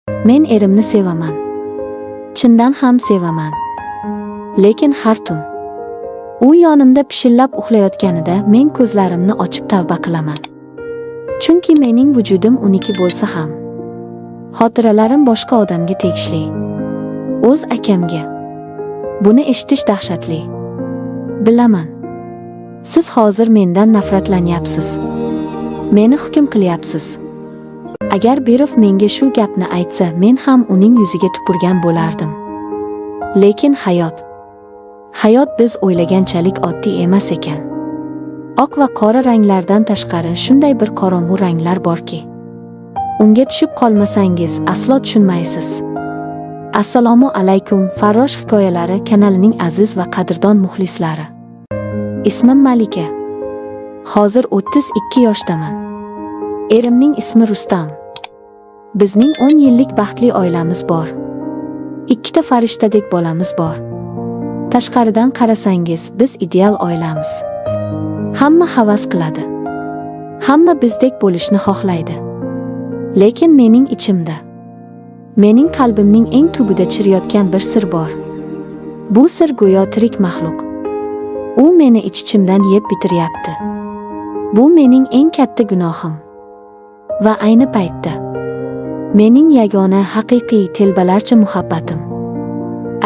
Men erimni sevaman. Chindan ham sevaman. Lekin har tun u yonimda pishillab uxlayotganida men ko'zlarimni ochib tavba qilaman. Chunki mening vujudim uniki bo'lsa ham xotiralarim boshqa odamga tegishli. O'z akamga. Buni eshitish dahshatli. Bilaman. Siz hozir mendan nafratlanyapsiz. Meni hukm qilyapsiz. Agar Berov menga shu gapni aytsa, men ham uning yuziga tupurgan bo'lardim. Lekin hayot biz o'ylaganchalik oddiy emas ekan. Oq va qora ranglardan tashqari shunday bir qorong'u ranglar borki, unga tushib qolmasangiz aslo tushunmaysiz. Assalomu alaykum, Farrosh hikoyalari kanalining aziz va qadrdon muxlislari. Ismim Malika. Hozir 32 yoshdaman. Erimning ismi Rustam. Bizning 10 yillik baxtli oilamiz bor. 2 ta farishtadek bolamiz bor. Tashqaridan qarasangiz biz ideal oilamiz. Hamma havas qiladi. Hamma bizdek bo'lishni xohlaydi. Lekin mening ichimda, mening qalbimning eng tubida chiriyotgan bir sir bor. Bu sir go'yo tirik maxluq. U meni ich-ichimdan yeb bitiryapti. Bu mening eng katta gunohim. Va ayni paytda mening yagona haqiqiy telbalarcha muhabbatim.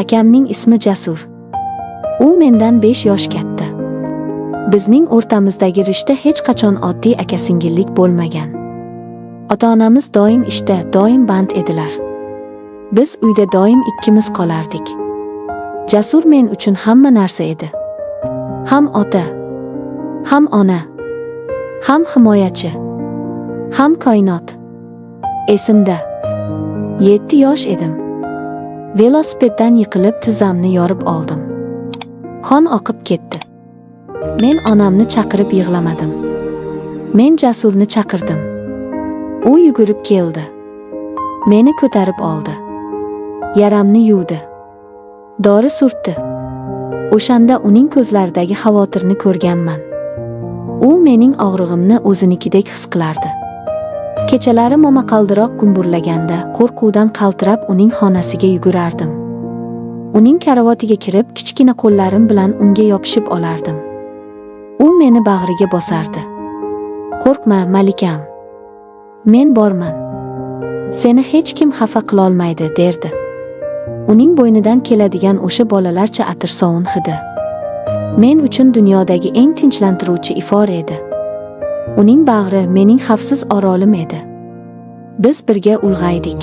Akamning ismi Jasur. U mendan 5 yosh katta. Bizning o'rtamizdagi rishta hech qachon oddiy aka-singillik bo'lmagan. Ota-onamiz doim ishda, doim band edilar. Biz uyda doim ikkimiz qolardik. Jasur men uchun hamma narsa edi. Ham ota, ham ona, ham himoyachi, ham koinot. Esimda 7 yosh edim. Velosipeddan yiqilib tizzamni yorib oldim. Qon oqib ketdi. Men onamni chaqirib yig'lamadim. Men Jasurni chaqirdim. U yugurib keldi. Meni ko'tarib oldi. Yaramni yuvdi. Dori surtdi. O'shanda uning ko'zlaridagi xavotirni ko'rganman. U mening og'rig'imni o'zinikidek his qilardi. Kechalari momaqaldiroq gumburlaganda qo'rquvdan qaltirab uning xonasiga yugurardim. Uning karavotiga kirib, kichkina qo'llarim bilan unga yopishib olardim. U meni bag'riga bosardi. "Qo'rqma, Malikam. Men borman. Seni hech kim xafa qila olmaydi", derdi. Uning bo'ynidan keladigan o'sha bolalarcha atir-sovun hidi men uchun dunyodagi eng tinchlantiruvchi ifor edi. Uning bag'ri mening xavfsiz orolim edi. Biz birga ulg'aydik.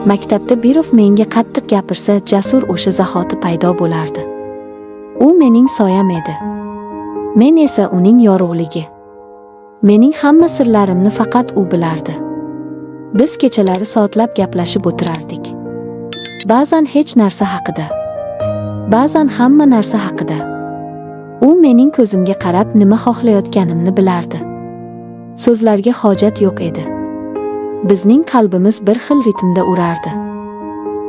Maktabda Berov menga qattiq gapirsa, Jasur o'sha zahoti paydo bo'lardi. U mening soyam edi. Men esa uning yorug'ligi. Mening hamma sirlarimni faqat u bilardi. Biz kechalari soatlab gaplashib o'tirardik. Ba'zan hech narsa haqida, ba'zan hamma narsa haqida. U mening ko'zimga qarab nima xohlayotganimni bilardi. So'zlarga hojat yo'q edi. Bizning qalbimiz bir xil ritmda urardi.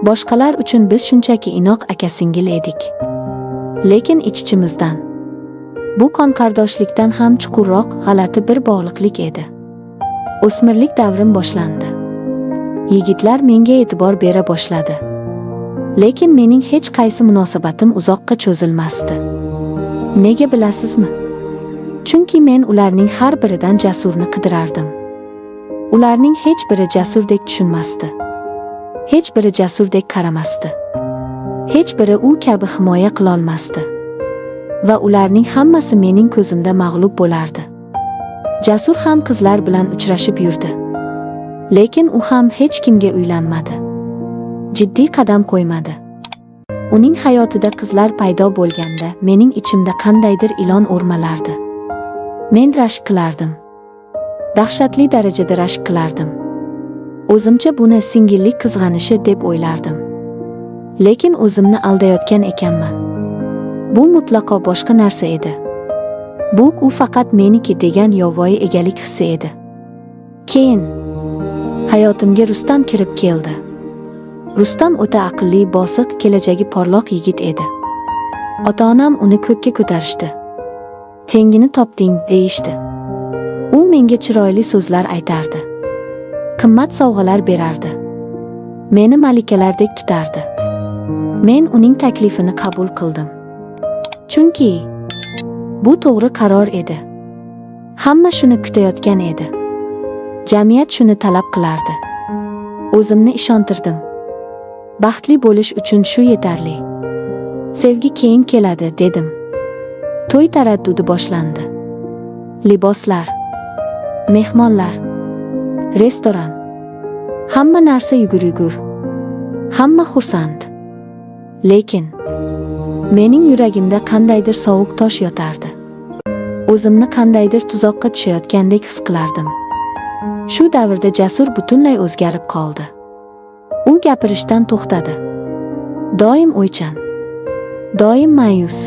Boshqalar uchun biz shunchaki inoq aka-singil edik. Lekin ich-ichimizdan bu qonqardoshlikdan ham chuqurroq g'alati bir bog'liqlik edi. O'smirlik davrim boshlandi. Yigitlar menga e'tibor bera boshladi. Lekin mening hech qaysi munosabatim uzoqqa cho'zilmasdi. Nega bilasizmi? Chunki men ularning har biridan Jasurni qidirardim. Ularning hech biri Jasurdek tushunmasdi. Hech biri Jasurdek qaramasdi. Hech biri u kabi himoya qila olmasdi. Va ularning hammasi mening ko'zimda mag'lub bo'lardi. Jasur ham qizlar bilan uchrashib yurdi. Lekin u ham hech kimga uylanmadi. Jiddiy qadam qo'ymadi. Uning hayotida qizlar paydo bo'lganda mening ichimda qandaydir ilon o'rmalardi. Men rashk qilardim. Dahshatli darajada rashk qilardim. O'zimcha buni singillik qizg'anishi deb o'ylardim. Lekin o'zimni aldayotgan ekanman. Bu mutlaqo boshqa narsa edi. Bu u faqat meniki degan yovvoyi egalik hissi edi. Keyin hayotimga Rustam kirib keldi. Rustam o'ta aqlli, bosiq, kelajagi porloq yigit edi. Ota-onam uni ko'kka ko'tarishdi. Tengini topding, deyishdi. U menga chiroyli so'zlar aytardi. Qimmat sovg'alar berardi. Meni malikalardek tutardi. Men uning taklifini qabul qildim. Chunki bu to'g'ri qaror edi. Hamma shuni kutayotgan edi. Jamiyat shuni talab qilardi. O'zimni ishontirdim. Baxtli bo'lish uchun shu yetarli. Sevgi keyin keladi, dedim. To'y taraddudi boshlandi. Liboslar, mehmonlar, restoran. Hamma narsa yugur-yugur. Hamma xursand. Lekin mening yuragimda qandaydir sovuq tosh yotardi. O'zimni qandaydir tuzoqqa tushayotgandek his qilardim. Shu davrda Jasur butunlay o'zgarib qoldi. U gapirishdan to'xtadi. Doim o'ychan, doim ma'yus.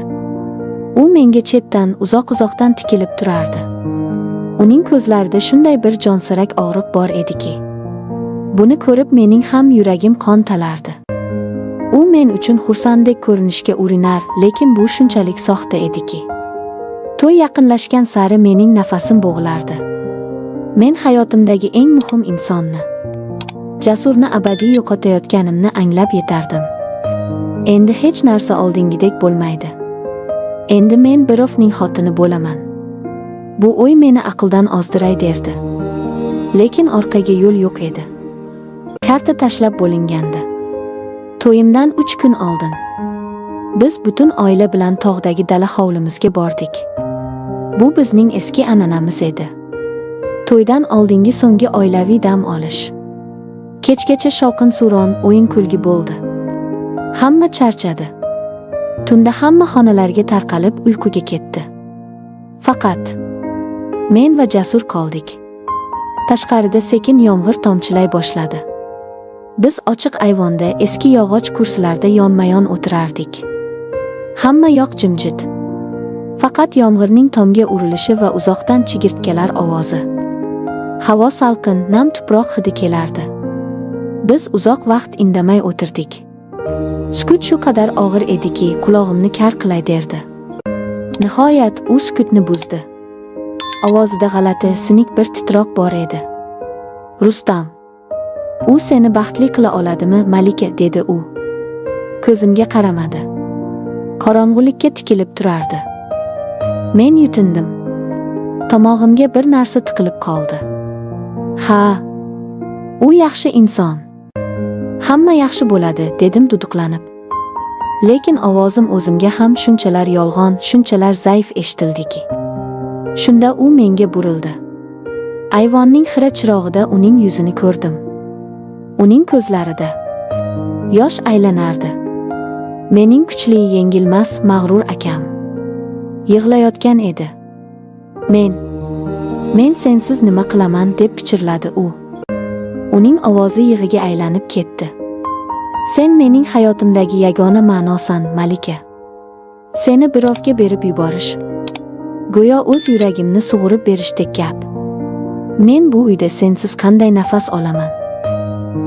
U menga chetdan, uzoq-uzoqdan tikilib turardi. Uning ko'zlarida shunday bir jonsirak og'riq bor ediki, buni ko'rib mening ham yuragim qon talardi. U men uchun xursandek ko'rinishga urinar, lekin bu shunchalik soxta ediki. To'y yaqinlashgan sari mening nafasim bo'g'ilardi. Men hayotimdagi eng muhim insonni, Jasurni abadiy yo'qotayotganimni anglab yetardim. Endi hech narsa oldingidek bo'lmaydi. Endi men birovning xotini bo'laman. Bu o'y meni aqldan ozdiray derdi. Lekin orqaga yo'l yo'q edi. Karta tashlab bo'lingandi. To'yimdan 3 kun oldin biz butun oila bilan tog'dagi dala hovlimizga bordik. Bu bizning eski an'anamiz edi. To'ydan oldingi so'nggi oilaviy dam olish. Kechgacha shovqin-suron, o'yin-kulgi bo'ldi. Hamma charchadi. Tunda hamma xonalarga tarqalib uyquga ketdi. Faqat men va Jasur qoldik. Tashqarida sekin yomg'ir tomchilay boshladi. Biz ochiq ayvonda eski yog'och kursilarda yonma-yon o'tirardik. Hamma yoq jimjit. Faqat yomg'irning tomga urilishi va uzoqdan chigirtkalar ovozi. Havo salqin, nam tuproq hidi kelardi. Biz uzoq vaqt indamay o'tirdik. Sukut shu qadar og'ir ediki, qulog'imni kar qilay derdi. Nihoyat u sukutni buzdi. Ovozida g'alati, sinik bir titroq bor edi. Rustam, u seni baxtli qila oladimi, Malika, dedi u. Ko'zimga qaramadi. Qorong'ulikka tikilib turardi. Men yutindim. Tomog'imga bir narsa tiqilib qoldi. Ha, u yaxshi inson. Hamma yaxshi bo'ladi, dedim duduqlanib. Lekin ovozim o'zimga ham shunchalar yolg'on, shunchalar zaif eshitildiki. Shunda u menga burildi. Ayvonning xira chirog'ida uning yuzini ko'rdim. Uning ko'zlarida yosh aylanardi. Mening kuchli, yengilmas, mag'rur akam yig'layotgan edi. Men sensiz nima qilaman, deb pichirladi u. Uning ovozi yig'iga aylanib ketdi. Sen mening hayotimdagi yagona ma'nosan, Malika. Seni birovga berib yuborish, go'yo o'z yuragimni sug'urib berishdek gap. Men bu uyda sensiz qanday nafas olaman?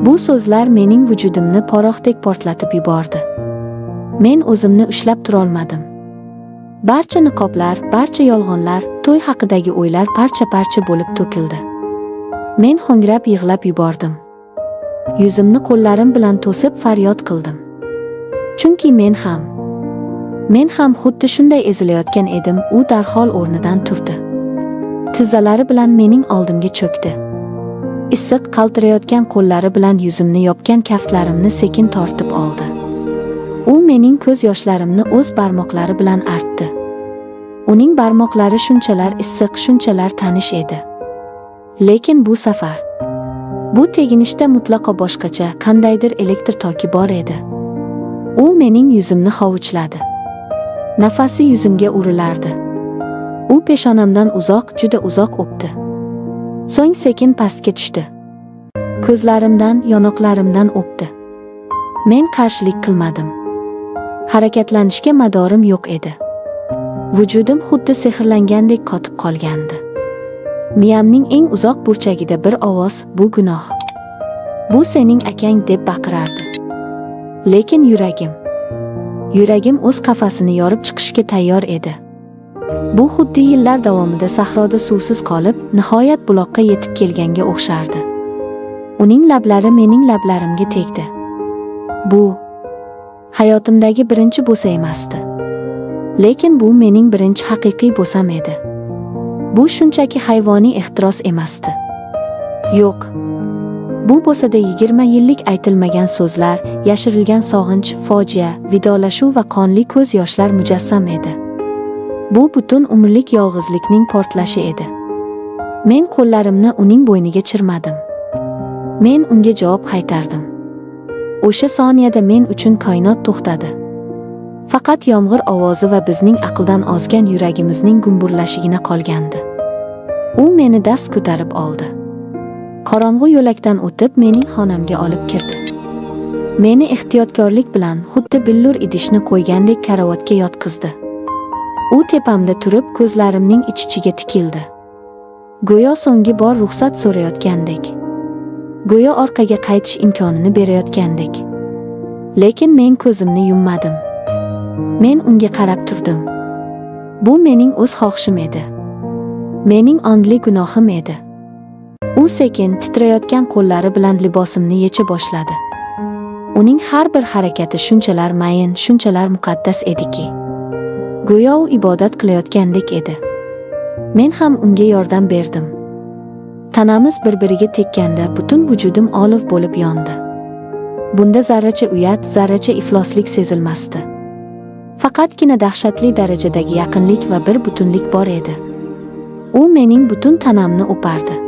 Bu so'zlar mening vujudimni poroxdek portlatib yubordi. Men o'zimni ushlab turolmadim. Barcha niqoblar, barcha yolg'onlar, to'y haqidagi o'ylar parcha-parcha bo'lib to'kildi. Men ho'ngrab yig'lab yubordim. Yuzimni qo'llarim bilan to'sib faryod qildim. Chunki men ham xuddi shunday ezilayotgan edim. U darhol o'rnidan turdi. Tizzalari bilan mening oldimga cho'kdi. Issiq qaltirayotgan qo'llari bilan yuzimni yopgan kaftlarimni sekin tortib oldi. U mening ko'z yoshlarimni o'z barmoqlari bilan artdi. Uning barmoqlari shunchalar issiq, shunchalar tanish edi. Lekin bu safar bu teginishda mutlaqo boshqacha, qandaydir elektr toki bor edi. U mening yuzimni hovuchladi. Nafasi yuzimga urilardi. U peshonamdan uzoq, juda uzoq o'pdi. So'ng sekin pastga tushdi. Ko'zlarimdan, yonoqlarimdan o'pdi. Men qarshilik qilmadim. Harakatlanishga madorim yo'q edi. Vujudim xuddi sehrlangandek qotib qolgandi. Miyamning eng uzoq burchagida bir ovoz, bu gunoh. Bu sening akang, deb baqirardi. Lekin yuragim o'z qafasini yorib chiqishga tayyor edi. Bu xuddi yillar davomida sahroda suvsiz qolib, nihoyat buloqqa yetib kelganga o'xshardi. Uning lablari mening lablarimga tegdi. Bu hayotimdagi birinchi bo'sa emasdi. Lekin bu mening birinchi haqiqiy bo'sam edi. Bu shunchaki hayvoniy ehtiros emasdi. Yo'q. Bu bo'lsada 20 yillik aytilmagan so'zlar, yashirilgan sog'inch, fojia, vidolashuv va qonli ko'z yoshlar mujassam edi. Bu butun umrlik yolg'izlikning portlashi edi. Men qo'llarimni uning bo'yniga chirmadim. Men unga javob qaytardim. O'sha soniyada men uchun koinot to'xtadi. Faqat yomg'ir ovozi va bizning aqldan ozgan yuragimizning gumburlashigina qolgandi. U meni dast ko'tarib oldi. Qorong'u yo'lakdan o'tib mening xonamga olib kirdi. Meni ehtiyotkorlik bilan xuddi billur idishni qo'ygandek karavotga yotqizdi. U tepamda turib ko'zlarimning ich-ichiga tikildi. Go'yo so'nggi bor ruxsat so'rayotgandek. Go'yo orqaga qaytish imkonini berayotgandek. Lekin men ko'zimni yummadim. Men unga qarab turdim. Bu mening o'z xohishim edi. Mening ongli gunohim edi. U sekin titrayotgan qo'llari bilan libosimni yecha boshladi. Uning har bir harakati shunchalar mayin, shunchalar muqaddas ediki. Go'yo u ibodat qilayotgandek edi. Men ham unga yordam berdim. Tanamiz bir-biriga tekkanda butun vujudim olov bo'lib yondi. Bunda zarracha uyat, zarracha ifloslik sezilmasdi. Faqatgina dahshatli darajadagi yaqinlik va bir butunlik bor edi. U mening butun tanamni o'pardi.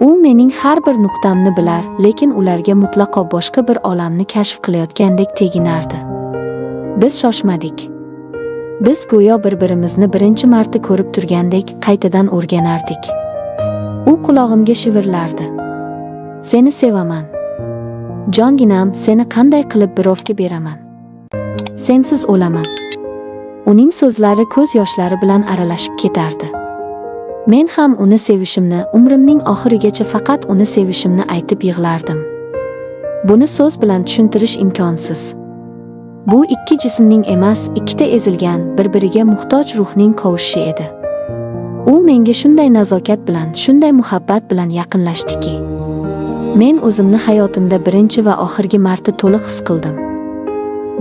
U mening har bir nuqtamni bilar, lekin ularga mutlaqo boshqa bir olamni kashf qilayotgandek teginardi. Biz shoshmadik. Biz go'yo bir-birimizni birinchi marta ko'rib turgandek qaytadan o'rganardik. U qulog'imga shivirlardi. Seni sevaman. Jonginam, seni qanday qilib birovga beraman? Sensiz o'laman. Uning so'zlari ko'z yoshlari bilan aralashib ketardi. Men ham uni sevishimni, umrimning oxirigacha faqat uni sevishimni aytib yig'lardim. Buni so'z bilan tushuntirish imkonsiz. Bu ikki jismning emas, ikkita ezilgan, bir-biriga muhtoj ruhning qovushishi edi. U menga shunday nazokat bilan, shunday muhabbat bilan yaqinlashdiki, men o'zimni hayotimda birinchi va oxirgi marta to'liq his qildim.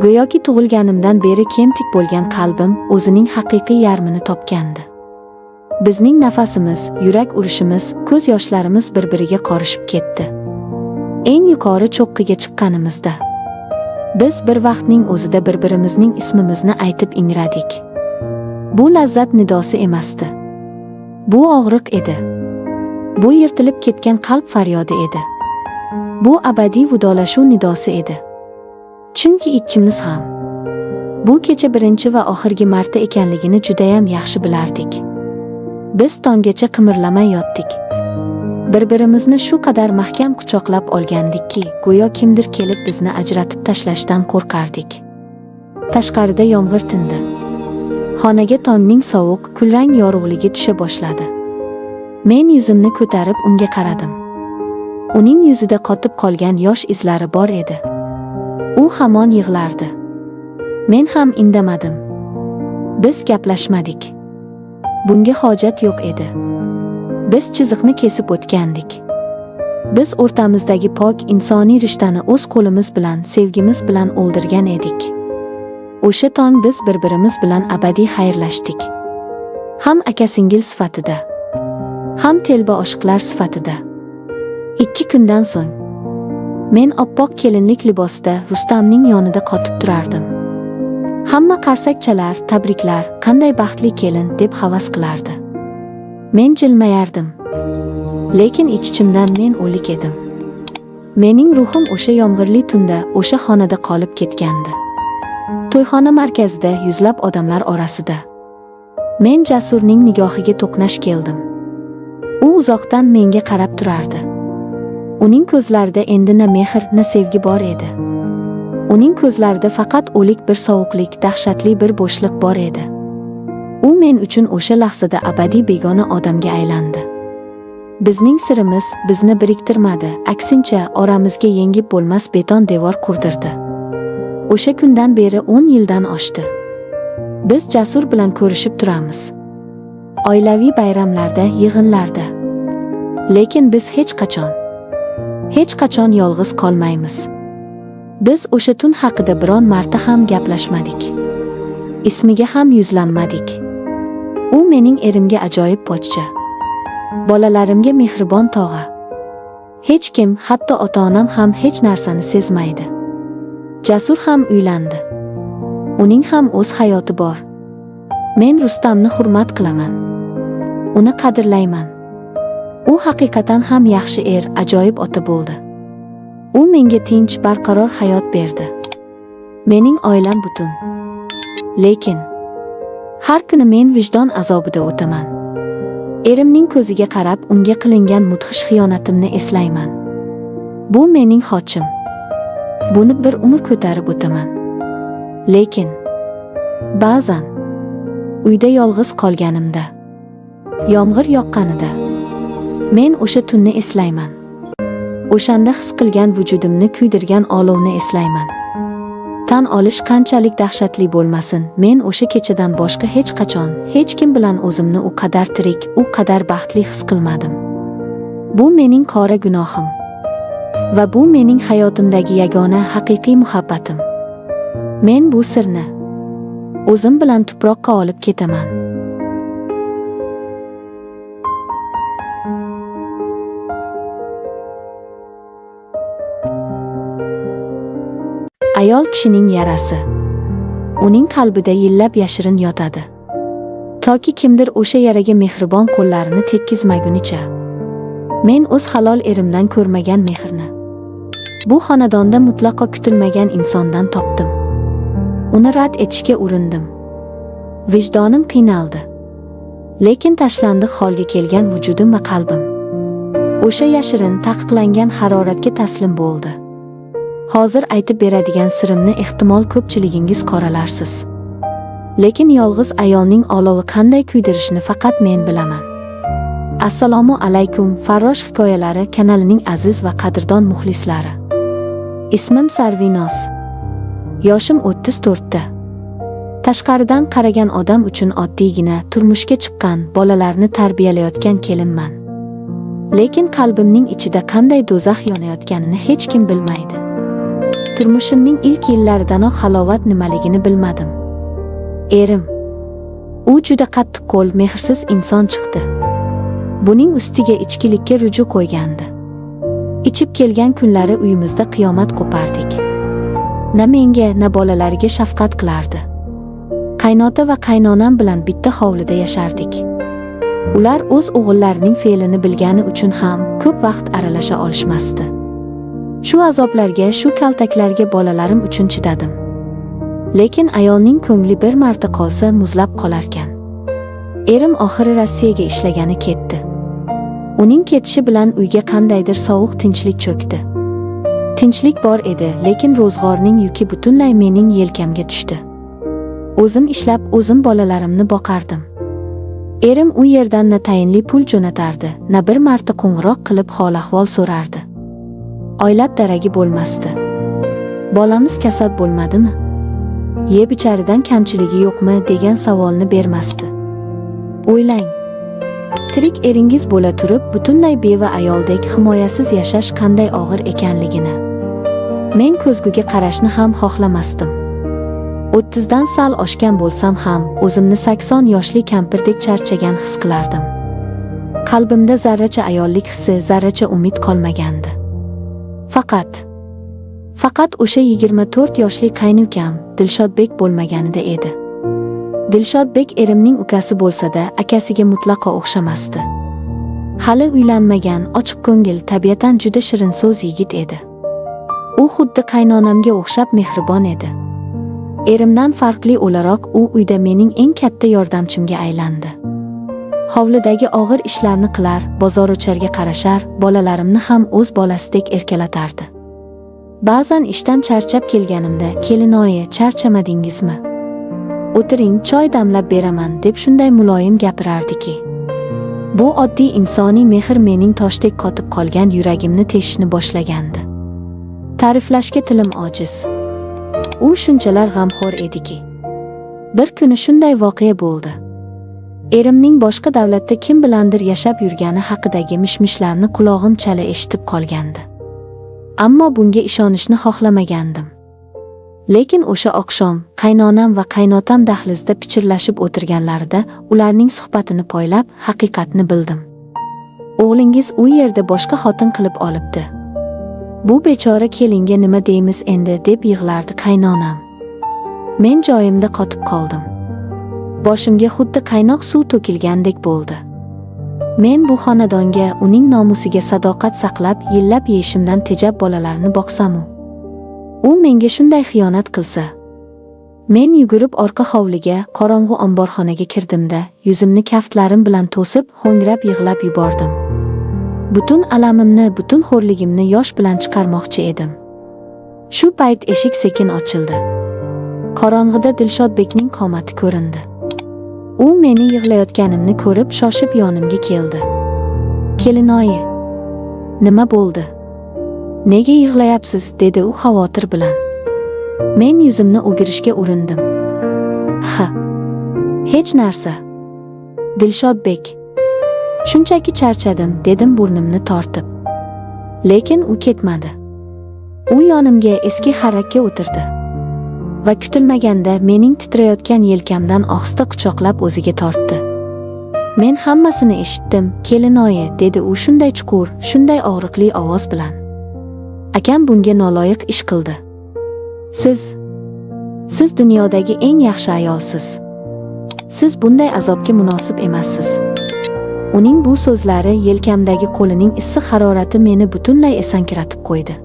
Go'yoki tug'ilganimdan beri kemtik bo'lgan qalbim o'zining haqiqiy yarmini topgandi. Bizning nafasimiz, yurak urishimiz, ko'z yoshlarimiz bir-biriga qorishib ketdi. Eng yuqori cho'qqiga chiqqanimizda biz bir vaqtning o'zida bir-birimizning ismimizni aytib ingradik. Bu lazzat nidosi emasdi. Bu og'riq edi. Bu yirtilib ketgan qalb faryodi edi. Bu abadiy vidolashuv nidosi edi. Chunki ikkimiz ham bu kecha birinchi va oxirgi marta ekanligini judayam yaxshi bilardik. Biz tonggacha qimirlamay yotdik. Bir-birimizni shu qadar mahkam quchoqlab olgandikki, go'yo kimdir kelib bizni ajratib tashlashdan qo'rqardik. Tashqarida yomg'ir tindi. Xonaga tongning sovuq, kulrang yorug'ligi tusha boshladi. Men yuzimni ko'tarib unga qaradim. Uning yuzida qotib qolgan yosh izlari bor edi. U hamon yig'lardi. Men ham indamadim. Biz gaplashmadik. Bunga hojat yo'q edi. Biz chiziqni kesib o'tgandik. Biz o'rtamizdagi pok insoniy rishtani o'z qo'limiz bilan, sevgimiz bilan o'ldirgan edik. O'sha tong biz bir-birimiz bilan abadiy xayrlashdik. Ham aka-singil sifatida, ham telba oshiqlar sifatida. 2 kundan so'ng men oppoq kelinlik libosida Rustamning yonida qotib turardim. Hamma qarsak chalar, tabriklar, qanday baxtli kelin deb havas qilardi. Men jilmayardim. Lekin ich-ichimdan men o'lik edim. Mening ruhim o'sha yomg'irli tunda, o'sha xonada qolib ketgandi. To'yxona markazida yuzlab odamlar orasida men Jasurning nigohiga to'qnash keldim. U uzoqdan menga qarab turardi. Uning ko'zlarida endi na mehr, na sevgi bor edi. Uning ko'zlarida faqat o'lik bir sovuqlik, dahshatli bir bo'shliq bor edi. U men uchun o'sha lahzada abadiy begona odamga aylandi. Bizning sirimiz bizni biriktirmadi, aksincha oramizga yengib bo'lmas beton devor qurdirdi. O'sha kundan beri 10 yildan oshdi. Biz Jasur bilan ko'rishib turamiz. Oilaviy bayramlarda, yig'inlarda. Lekin biz hech qachon Hech qachon yolg'iz qolmaymiz. Biz o'sha tun haqida biron marta ham gaplashmadik. Ismiga ham yuzlanmadik. U mening erimga ajoyib pochcha. Bolalarimga mehribon tog'a. Hech kim, hatto ota-onam ham hech narsani sezmaydi. Jasur ham uylandi. Uning ham o'z hayoti bor. Men Rustamni hurmat qilaman. Uni qadrlayman. U haqiqatan ham yaxshi er, ajoyib ota bo'ldi. U menga tinch, barqaror hayot berdi. Mening oilam butun. Lekin har kuni men vijdon azobida o'taman. Erimning ko'ziga qarab, unga qilingan mudhish xiyonatimni eslayman. Bu mening xochim. Buni bir umr ko'tarib o'taman. Lekin ba'zan uyda yolg'iz qolganimda, yomg'ir yoqqanida men o'sha tunni eslayman. O'shanda his qilgan vujudimni kuydirgan olovni eslayman. Tan olish qanchalik dahshatli bo'lmasin, men o'sha kechadan boshqa hech qachon, hech kim bilan o'zimni u qadar tirik, u qadar baxtli his qilmadim. Bu mening qora gunohim. Va bu mening hayotimdagi yagona haqiqiy muhabbatim. Men bu sirni o'zim bilan tuproqqa olib ketaman. Ayol kishining yarasi uning qalbida yillab yashirin yotadi. Toki kimdir o'sha yaraga mehribon qo'llarini tekkizmagunicha. Men o'z halol erimdan ko'rmagan mehrni bu xonadonda mutlaqo kutilmagan insondan topdim. Uni rad etishga urindim. Vijdonim qiynaldi. Lekin tashlandiq holga kelgan vujudim va qalbim o'sha yashirin, taqiqlangan haroratga taslim bo'ldi. Hozir aytib beradigan sirimni ehtimol ko'pchiligingiz qoralarsiz. Lekin yolg'iz ayolning olovi qanday kuydirishini faqat men bilaman. Assalomu alaykum, Farrosh hikoyalari kanalining aziz va qadrdon muxlislari. Ismim Sarvinoz. Yoshim 34 ta. Tashqaridan qaragan odam uchun oddiygina turmushga chiqqan, bolalarni tarbiyalayotgan kelinman. Lekin qalbimning ichida qanday do'zax yonayotganini hech kim bilmaydi. Turmushimning ilk yillaridanoq halovat nimaligini bilmadim. Erim u juda qattiqqo'l, mehrsiz inson chiqdi. Buning ustiga ichkilikka ruju qo'ygandi. Ichib kelgan kunlari uyimizda qiyomat qo'pardik. Na menga, na bolalariga shafqat qilardi. Qaynota va qaynonam bilan bitta hovlida yashardik. Ular o'z o'g'illarining fe'lini bilgani uchun ham ko'p vaqt aralasha olishmasdi. Shu azoblarga, shu kaltaklarga bolalarim uchun chidadim. Lekin ayolning ko'ngli bir marta qolsa muzlab qolarkan. Erim oxiri Rossiyaga ishlagani ketdi. Uning ketishi bilan uyga qandaydir sovuq tinchlik cho'kdi. Tinchlik bor edi, lekin ro'zg'orning yuki butunlay mening yelkamga tushdi. O'zim ishlab, o'zim bolalarimni boqardim. Erim u yerdan na tayinli pul jo'natardi, na bir marta qo'ng'iroq qilib hol-ahvol so'rardi. Oylab daragi bo'lmasdi. Bolamiz kasal bo'lmadimi? Yeb icharidan kamchiligi yo'qmi degan savolni bermasdi. O'ylang. Tirik eringiz bo'la turib, butunlay beva ayoldek himoyasiz yashash qanday og'ir ekanligini. Men ko'zguga qarashni ham xohlamasdim. 30 dan sal oshgan bo'lsam ham, o'zimni 80 yoshli kampirdek charchagan his qilardim. Qalbimda zarracha ayollik hissi, zarracha umid qolmagandi. Faqat o'sha 24 yoshli qaynukam Dilshodbek bo'lmaganida edi. Dilshodbek erimning ukasi bo'lsa-da, akasiga mutlaqo o'xshamasdi. Hali uylanmagan, ochiq ko'ngil, tabiatan juda shirin so'z yigit edi. U xuddi qaynonamga o'xshab mehribon edi. Erimdan farqli o'laroq u uyda mening eng katta yordamchimga aylandi. Hovlidagi og'ir ishlarni qilar, bozor-o'charga qarashar, bolalarimni ham o'z bolasidek erkalatardi. Ba'zan ishdan charchab kelganimda, "Kelinoyi, charchamadingizmi? O'tiring, choy damlab beraman" deb shunday muloyim gapirardiki. Bu oddiy insoniy mehr mening toshdek qotib qolgan yuragimni teshishni boshlagandi. Ta'riflashga tilim ojiz. U shunchalar g'amxo'r ediki. Bir kuni shunday voqea bo'ldi. Erimning boshqa davlatda kim bilandir yashab yurgani haqidagi mishmishlarni qulog'im chala eshitib qolgandi. Ammo bunga ishonishni xohlamagandim. Lekin o'sha oqshom qaynonam va qaynotam dahlizda pichirlashib o'tirganlarida ularning suhbatini poylab haqiqatni bildim. O'g'lingiz u yerda boshqa xotin qilib olibdi. Bu bechora kelinga nima deymiz endi deb yig'lardi qaynonam. Men joyimda qotib qoldim. Boshimga xuddi qaynoq suv to'kilgandek bo'ldi. Men bu xonadonga uning nomusiga sadoqat saqlab yillab yeyishimdan tejab bolalarni boqsam-u, u menga shunday xiyonat qilsa. Men yugurib orqa hovliga, qorong'u omborxonaga kirdimda, yuzimni kaftlarim bilan to'sib, ho'ngrab yig'lab yubordim. Butun alamimni, butun xo'rligimni yosh bilan chiqarmoqchi edim. Shu payt eshik sekin ochildi. Qorong'ida Dilshodbekning qomati ko'rindi. U meni yig'layotganimni ko'rib shoshib yonimga keldi. "Kelinoyi, nima bo'ldi? Nega yig'layapsiz?" dedi u xavotir bilan. Men yuzimni o'girishga urindim. "Ha, hech narsa. Dilshodbek, shunchaki charchadim," dedim burnimni tortib. Lekin u ketmadi. U yonimga eski xarakka o'tirdi va kutilmaganda mening titrayotgan yelkamdan ohista quchoqlab o'ziga tortdi. "Men hammasini eshitdim, kelinoyi," dedi u shunday chuqur, shunday og'riqli ovoz bilan. "Akam bunga noloyiq ish qildi. Siz dunyodagi eng yaxshi ayolsiz. Siz bunday azobga munosib emassiz." Uning bu so'zlari, yelkamdagi qo'lining issiq harorati meni butunlay esankiratib qo'ydi.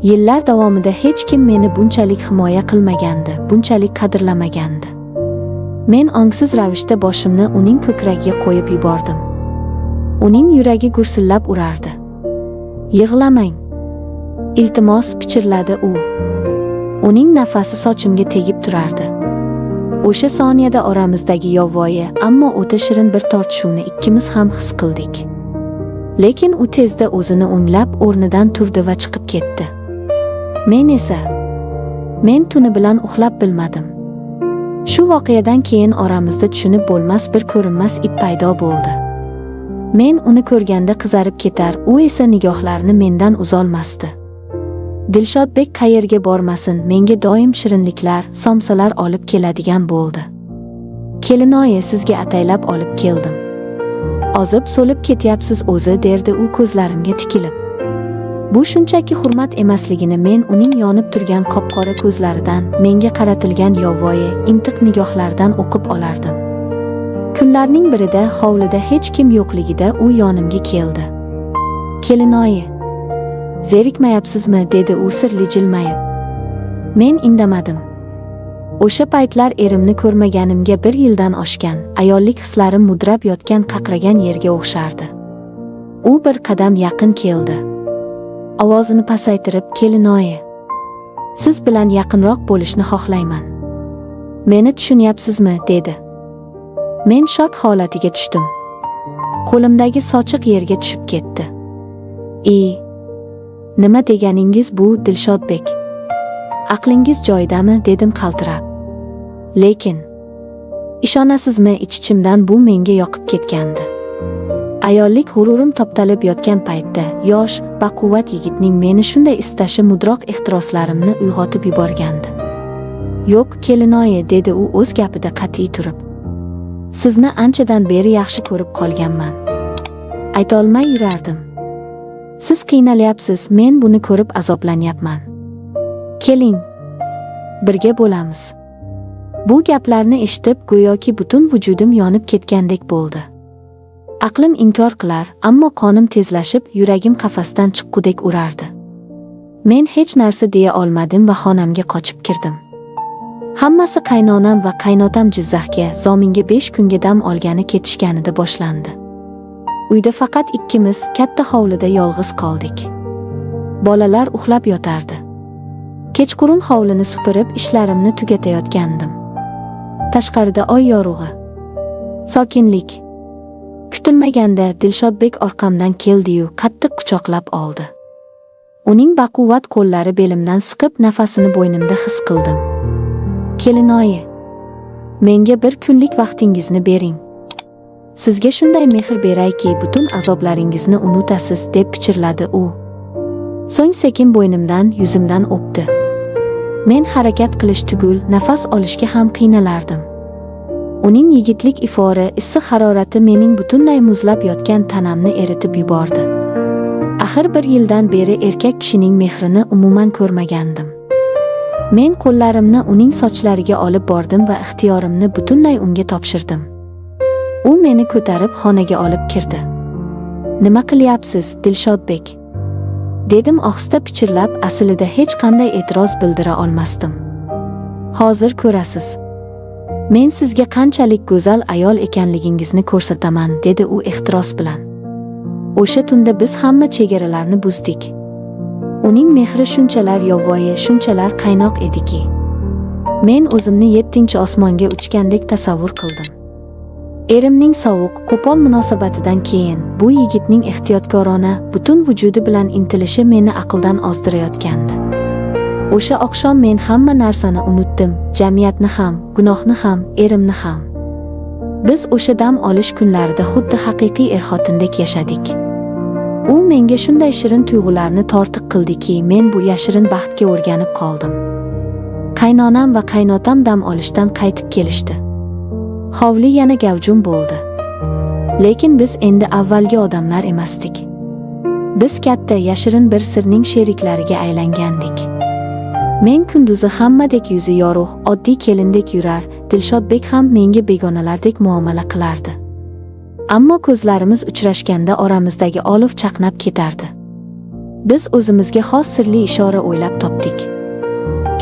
Yillar davomida hech kim meni bunchalik himoya qilmagandi, bunchalik qadrlamagandi. Men ongsiz ravishda boshimni uning ko'kragiga qo'yib yubordim. Uning yuragi gursillab urardi. "Yig'lamang. Iltimos," pichirladi u. Uning nafasi sochimga tegib turardi. O'sha soniyada oramizdagi yovvoyi, ammo o'ta shirin bir tortishuvni ikkimiz ham his qildik. Lekin u tezda o'zini o'nglab o'rnidan turdi va chiqib ketdi. Men tuni bilan uxlab bilmadim. Shu voqeadan keyin oramizda tushunib bo'lmas bir ko'rinmas ip paydo bo'ldi. Men uni ko'rganda qizarib ketar, u esa nigohlarini mendan uzolmasdi. Dilshodbek qayerga bormasin, menga doim shirinliklar, somsalar olib keladigan bo'ldi. "Kelinoyi, sizga ataylab olib keldim. Ozib so'lib ketyapsiz o'zi," derdi u ko'zlarimga tikilib. Bu shunchaki hurmat emasligini men uning yonib turgan qop-qora ko'zlaridan, menga qaratilgan yovvoyi, intiq nigohlardan o'qib olardim. Kunlarning birida hovlida hech kim yo'qligida u yonimga keldi. "Kelinoyi, zerikmayapsizmi?" dedi u sirli jilmayib. Men indamadim. O'sha paytlar erimni ko'rmaganimga 1 yildan oshgan, ayollik hislarim mudrab yotgan qaqragan yerga o'xshardi. U bir qadam yaqin keldi. Ovozini pasaytirib, "Kelinoyi, siz bilan yaqinroq bo'lishni xohlayman. Meni tushunyapsizmi?" dedi. Men shok holatiga tushdim. Qo'limdagi sochiq yerga tushib ketdi. Nima deganingiz bu, Dilshodbek? Aqlingiz joyidami?" dedim qaltirab. Lekin ishonasizmi, ich-ichimdan bu menga yoqib ketgandi. Ayollik g'ururim toptalib yotgan paytda yosh, baquvvat yigitning meni shunday istashi mudroq ehtiroslarimni uyg'otib yuborgandi. "Yo'q, kelinoyi," dedi u o'z gapida qat'iy turib. "Sizni anchadan beri yaxshi ko'rib qolganman. Aytolmay yurardim. Siz qiynalyapsiz, men buni ko'rib azoblanyapman. Keling, birga bo'lamiz." Bu gaplarni eshitib, go'yoki butun vujudim yonib ketgandek bo'ldi. Aqlim inkor qilar, ammo qonim tezlashib, yuragim qafasdan chiqqudek urardi. Men hech narsa deya olmadim va xonamga qochib kirdim. Hammasi qaynonam va qaynotam Jizzaxga, Zominga 5 kunga dam olgani ketishganida boshlandi. Uyda faqat ikkimiz katta hovlida yolg'iz qoldik. Bolalar uxlab yotardi. Kechqurun hovlini supurib ishlarimni tugatayotgandim. Tashqarida oy yorug'i. Sokinlik. Kutilmaganda Dilshodbek orqamdan keldi-yu, qattiq quchoqlab oldi. Uning baquvvat qo'llari belimdan siqib, nafasini bo'ynimda his qildim. "Kelinoyi, menga 1 kunlik vaqtingizni bering. Sizga shunday mehr berayki, butun azoblaringizni unutasiz," deb pichirladi u. So'ng sekin bo'ynimdan, yuzimdan o'pdi. Men harakat qilish tugul, nafas olishga ham qiynalardim. Uning yigitlik ifori, issiq harorati mening butunlay muzlab yotgan tanamni eritib yubordi. Axir 1 yildan beri erkak kishining mehrini umuman ko'rmagandim. Men qo'llarimni uning sochlariga olib bordim va ixtiyorimni butunlay unga topshirdim. U meni ko'tarib xonaga olib kirdi. "Nima qilyapsiz, Dilshodbek?" dedim ohista pichirlab, aslida hech qanday e'tiroz bildira olmasdim. "Hozir ko'rasiz. Men sizga qanchalik go'zal ayol ekanligingizni ko'rsataman", dedi u ehtiros bilan. O'sha tunda biz hamma chegaralarni buzdik. Uning mehri shunchalar yovvoyi, shunchalar qaynoq ediki, men o'zimni 7-osmonga uchgandek tasavvur qildim. Erimning sovuq, qo'pol munosabatidan keyin bu yigitning ehtiyotkorona, butun vujudi bilan intilishi meni aqldan ozdirayotgandi. O'sha oqshom men hamma narsani unutdim, jamiyatni ham, gunohni ham, erimni ham. Biz o'sha dam olish kunlarida xuddi haqiqiy er-xotindek yashadik. U menga shunday shirin tuyg'ularni tortiq qildiki, men bu yashirin baxtga o'rganib qoldim. Qaynonam va qaynotam dam olishdan qaytib kelishdi. Hovli yana gavjum bo'ldi. Lekin biz endi avvalgi odamlar emasdik. Biz katta, yashirin bir sirning sheriklariga aylangandik. Men kunduzi hammadek yuzi yorug', oddiy kelindek yurar, Dilshodbek ham menga begonalardek muomala qilardi. Ammo ko'zlarimiz uchrashganda oramizdagi olov chaqnab ketardi. Biz o'zimizga xos sirli ishora o'ylab topdik.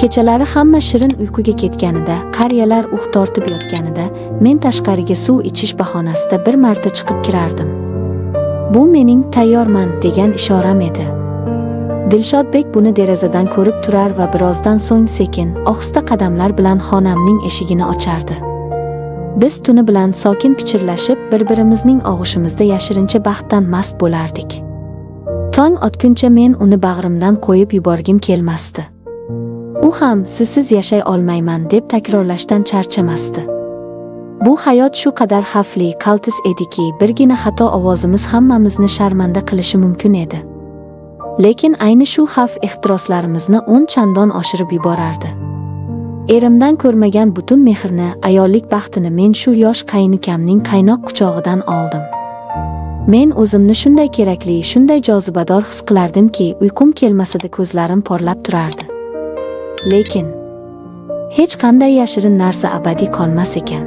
Kechalari hamma shirin uyquga ketganida, qariyalar tortib yotganida, men tashqariga suv ichish bahonasida bir marta chiqib kirardim. Bu mening tayyorman degan ishoram edi. Dilshodbek buni derazadan ko'rib turar va birozdan so'ng sekin, ohista qadamlar bilan xonamning eshigini ochardi. Biz tuni bilan sokin pichirlashib, bir-birimizning og'ushimizda yashirincha baxtdan mast bo'lardik. Tong otguncha men uni bag'rimdan qo'yib yuborgim kelmasdi. U ham sizsiz yashay olmayman deb takrorlashdan charchamasdi. Bu hayot shu qadar xavfli, qaltis ediki, birgina xato ovozimiz hammamizni sharmanda qilishi mumkin edi. Lekin ayni shu xavf ehtiroslarimizni 10 chandon oshirib yuborardi. Erimdan ko'rmagan butun mehrni, ayollik baxtini men shu yosh qaynukamning qaynoq quchog'idan oldim. Men o'zimni shunday kerakli, shunday jozibador his qilardimki, uyqum kelmasida ko'zlarim porlab turardi. Lekin hech qanday yashirin narsa abadiy qolmas ekan.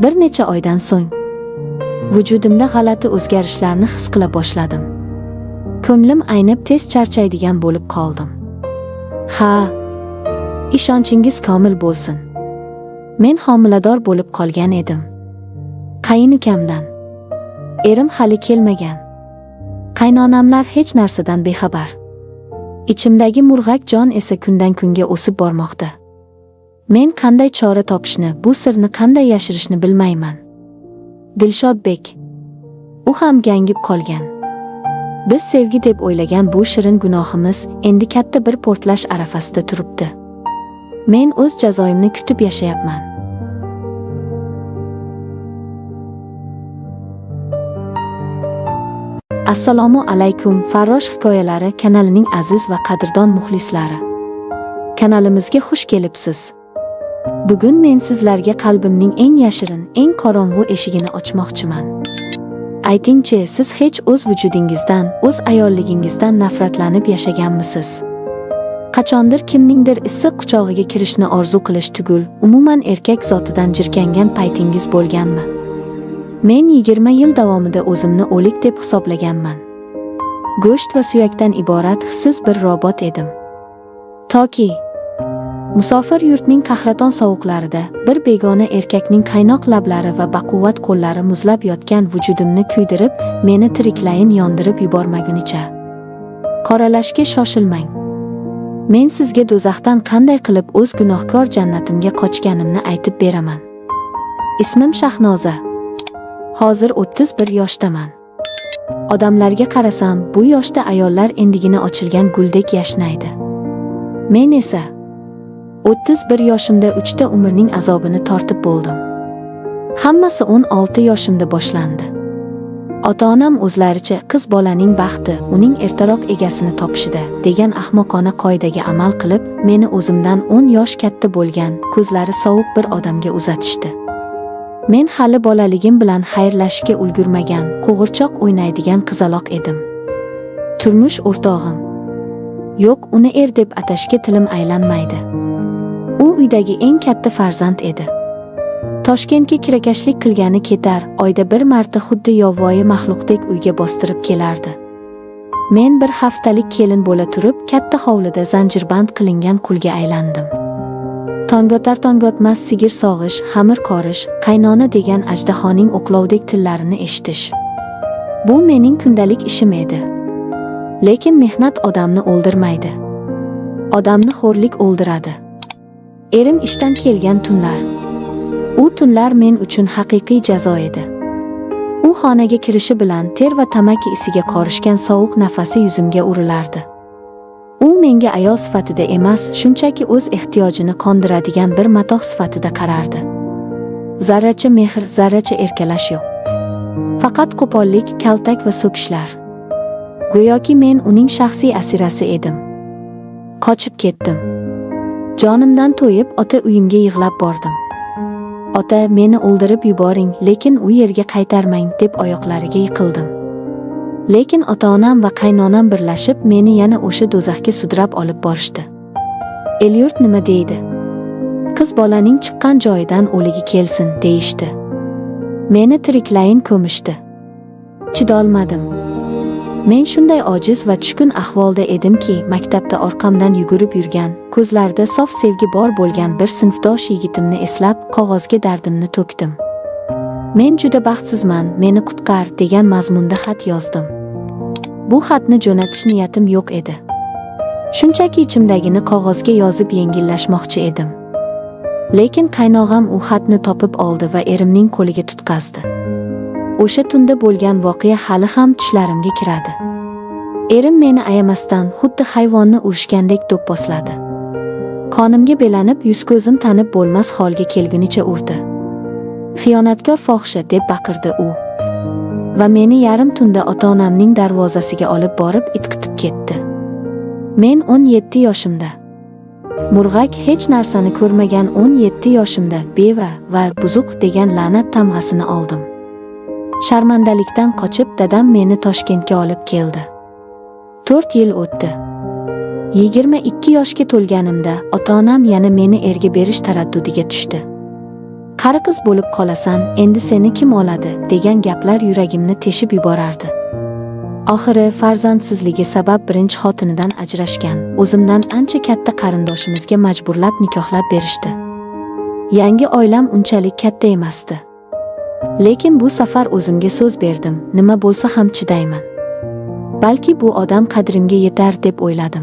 Bir necha oydan so'ng vujudimda g'alati o'zgarishlarni his qila boshladim. Ko'nglim aynib tez charchaydigan bo'lib qoldim. Ha, ishonchingiz komil bo'lsin. Men homilador bo'lib qolgan edim. Qaynukamdan. Erim hali kelmagan. Qaynonamlar hech narsadan bexabar. Ichimdagi murg'ak jon esa kundan kunga o'sib bormoqda. Men qanday chora topishni, bu sirni qanday yashirishni bilmayman. Dilshodbek, u ham gangib qolgan. Biz sevgi deb o'ylagan bu shirin gunohimiz endi katta bir portlash arafasida turibdi. Men o'z jazoimni kutib yashayapman. Assalomu alaykum, Farrosh hikoyalari kanalining aziz va qadrdon muxlislari. Kanalimizga xush kelibsiz. Bugun men sizlarga qalbimning eng yashirin, eng qorong'u eshigini ochmoqchiman. Aytingchi, siz hech o'z vujudingizdan, o'z ayolligingizdan nafratlanib yashaganmisiz? Qachondir kimningdir issiq quchog'iga kirishni orzu qilish tugul, umuman erkak zotidan jirkangan paytingiz bo'lganmi? Men 20 yil davomida o'zimni o'lik deb hisoblaganman. Go'sht va suyakdan iborat hissiz bir robot edim. Toki musofir yurtning qahraton sovuqlarida bir begona erkakning qaynoq lablari va baquvvat qo'llari muzlab yotgan vujudimni kuydirib, meni tiriklayin yondirib yubormagunicha. Qoralashga shoshilmang. Men sizga do'zaxdan qanday qilib o'z gunohkor jannatimga qochganimni aytib beraman. Ismim Shahnoza. Hozir 31 yoshdaman. Odamlarga qarasam, bu yoshda ayollar endigina ochilgan guldek yashnaydi. Men esa 31 yoshimda 3 ta umrning azobini tortib bo'ldim. Hammasi 16 yoshimda boshlandi. Ota-onam o'zlaricha qiz bolaning baxti uning ertaroq egasini topishida degan ahmoqona qoidaga amal qilib, meni o'zimdan 10 yosh katta bo'lgan, ko'zlari sovuq bir odamga uzatishdi. Men hali bolaligim bilan xayrlashishga ulgurmagan, qo'g'irchoq o'ynaydigan qizaloq edim. Turmush o'rtog'im yo'q, uni deb atashga tilim aylanmaydi. U uydagi eng katta farzand edi. Toshkentga kirakashlik qilgani ketar, oyda bir marta xuddi yovvoyi maxluqdek uyga bostirib kelardi. Men bir haftalik kelin bo'la turib, katta hovlida zanjirband qilingan qulga aylandim. Tongotar-tongotmas sigir sog'ish, xamir qorish, qaynona degan ajdahoning o'qlovdek tillarini eshitish. Bu mening kundalik ishim edi. Lekin mehnat odamni o'ldirmaydi. Odamni xo'rlik o'ldiradi. Erim ishdan kelgan tunlar. U tunlar men uchun haqiqiy jazo edi. U xonaga kirishi bilan ter va tamaki isiga qorishgan sovuq nafasi yuzimga urilardi. U menga ayol sifatida emas, shunchaki o'z ehtiyojini qondiradigan bir matoh sifatida qarardi. Zarracha mehr, zarracha erkalash yo'q. Faqat qo'pollik, kaltak va so'kishlar. Go'yoki men uning shaxsiy asirasi edim. Qochib ketdim. Jonimdan to'yib, ota uyimga yig'lab bordim. Ota, meni o'ldirib yuboring, lekin u yerga qaytarmang deb oyoqlariga yiqildim. Lekin ota-onam va qaynonam birlashib meni yana o'sha do'zaxga sudrab olib borishdi. El-yurt nima deydi? Qiz bolaning chiqqan joyidan o'ligi kelsin deyishdi. Meni tiriklayin ko'mishdi. Chidolmadim. Men shunday ojiz va tushkun ahvolda edimki, maktabda orqamdan yugurib yurgan, ko'zlarida sof sevgi bor bo'lgan bir sinfdosh yigitimni eslab, qog'ozga dardimni to'kdim. Men juda baxtsizman, meni qutqar degan mazmunda xat yozdim. Bu xatni jo'natish niyatim yo'q edi. Shunchaki ichimdagini qog'ozga yozib yengillashmoqchi edim. Lekin qaynog'am u xatni topib oldi va erimning qo'liga tutqazdi. O'sha tunda bo'lgan voqea hali ham tushlarimga kiradi. Erim meni ayamasdan xuddi hayvonni urishgandek do'pposladi. Qonimga belanib, yuz-ko'zim tanib bo'lmas holga kelgunicha urdi. Xiyonatkor fohisha deb baqirdi u. Va meni yarim tunda ota-onamning darvozasiga olib borib itqitib ketdi. Men 17 yoshimda. Murg'ak, hech narsani ko'rmagan 17 yoshimda beva va buzuq degan la'nat tamg'asini oldim. Sharmandalikdan qochib dadam meni Toshkentga olib keldi. 4 yil o'tdi. 22 yoshga to'lganimda ota-onam yana meni erga berish taraddudiga tushdi. Qari qiz bo'lib qolasan, endi seni kim oladi degan gaplar yuragimni teshib yuborardi. Oxiri farzandsizligi sabab birinchi xotinidan ajrashgan, o'zimdan ancha katta qarindoshimizga majburlab nikohlab berishdi. Yangi oilam unchalik katta emasdi. Lekin bu safar o'zimga so'z berdim, nima bo'lsa ham chidayman. Balki bu odam qadrimga yetar deb o'yladim.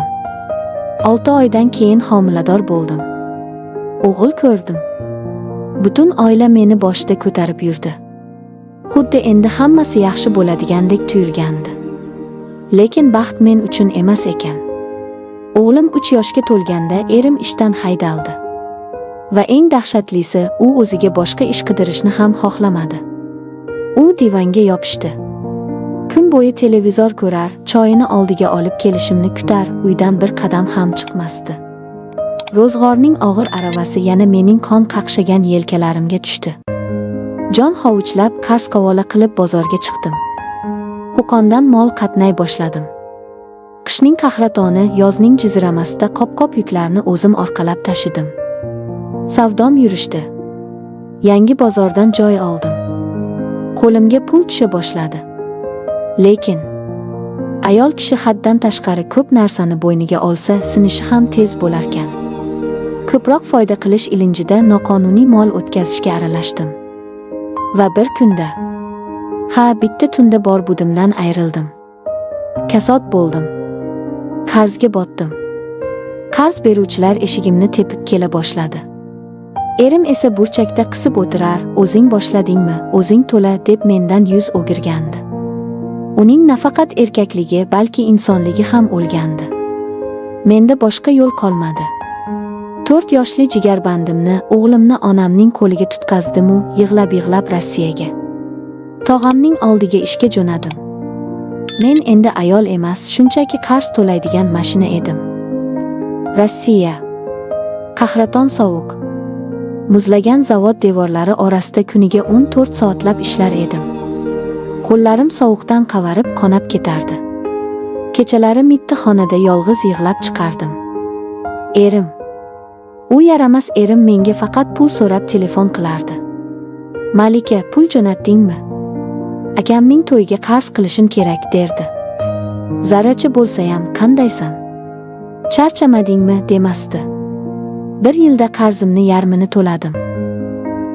6 oydan keyin homilador bo'ldim. O'g'il ko'rdim. Butun oila meni boshida ko'tarib yurdi. Xuddi endi hammasi yaxshi bo'ladigandek tuyulgandi. Lekin baxt men uchun emas ekan. O'g'lim 3 yoshga to'lganda erim ishdan haydaldi. Va eng dahshatlisi, u o'ziga boshqa ish qidirishni ham xohlamadi. U divanga yopishdi. Kun bo'yi televizor ko'rar, choyini oldiga olib kelishimni kutar, uydan bir qadam ham chiqmasdi. Ro'zg'orning og'ir aravasi yana mening qon qaqshagan yelkalarimga tushdi. Jon hovuchlab, qarz qavola qilib bozorga chiqdim. Qo'qondan mol qatnay boshladim. Qishning qahratoni, yozning jiziramasida qop-qop yuklarni o'zim orqalab tashidim. Savdom yurishdi. Yangi bozordan joy oldim. Qo'limga pul tusha boshladi. Lekin ayol kishi haddan tashqari ko'p narsani bo'yniga olsa, sinishi ham tez bo'larkan. Ko'proq foyda qilish ilinjida noqonuniy mol o'tkazishga aralashdim. Va bir kunda, bitta tunda bor budimdan ayrildim. Kasod bo'ldim. Qarzga botdim. Qarz beruvchilar eshigimni tepib kela boshladi. Erim esa burchakda qisib o'tirar, o'zing boshladingmi, o'zing to'la deb mendan yuz o'girgandi. Uning nafaqat erkakligi, balki insonligi ham o'lgandi. Menda boshqa yo'l qolmadi. 4 yoshli jigarbandimni, o'g'limni onamning qo'liga tutqazdim-u, yig'lab-yig'lab Rossiyaga. Tog'amning oldiga ishga jo'nadim. Men endi ayol emas, shunchaki qarz to'laydigan mashina edim. Rossiya. Qahraton sovuq. Muzlagan zavod devorlari orasida kuniga 14 soatlab ishlar edim. Qo'llarim sovuqdan qavarib, qonab ketardi. Kechalari mitti xonada yolg'iz yig'lab chiqardim. Erim. U yaramas erim menga faqat pul so'rab telefon qilardi. Malika, pul jo'natdingmi? Akamning to'yiga qarz qilishim kerak derdi. Zarracha bo'lsa ham, qandaysan? Charchamadingmi demasdi. 1 yilda qarzimni yarmini to'ladim.